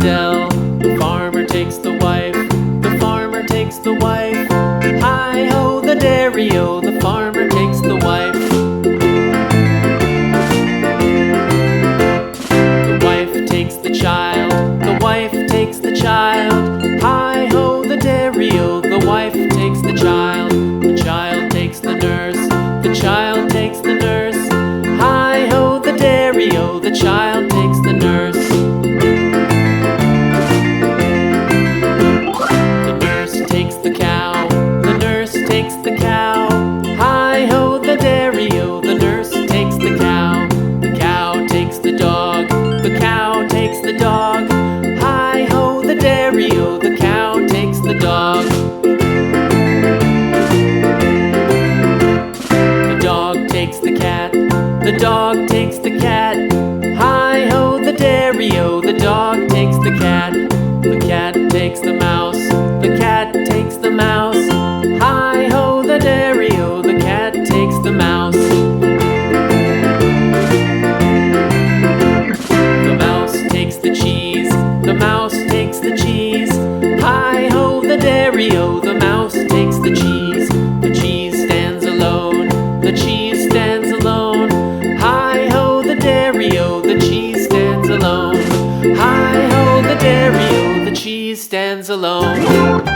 Dell. The farmer takes the wife, the farmer takes the wife. Hi-ho, the dairy-o, the farmer takes the wife. The wife takes the child, the wife takes the child. Hi-ho, the dairy-o, the wife takes the child. The child takes the nurse, the child takes the nurse. Hi-ho, the dairy-o, the child takes the nurse. The nurse takes the cow, the nurse takes the cow. Hi-ho, the dairy-o, the nurse takes the cow. The cow takes the dog, the cow takes the dog. Hi-ho, the dairy-o, the cow takes the dog. The dog takes the cat, the dog takes the cat. Hi-ho, the dairy-o, the dog takes the cat. The cat takes the mouse, the cat takes the mouse. Hi-ho, the dairy-o, the cat takes the mouse. The mouse takes the cheese, the mouse takes the cheese. Hi-ho, the dairy-o, the mouse takes the cheese. The cheese stands alone, the cheese stands alone. Hi-ho, the dairy-o, the cheese stands alone. Hi-ho, the dairy-o, the cheese stands alone.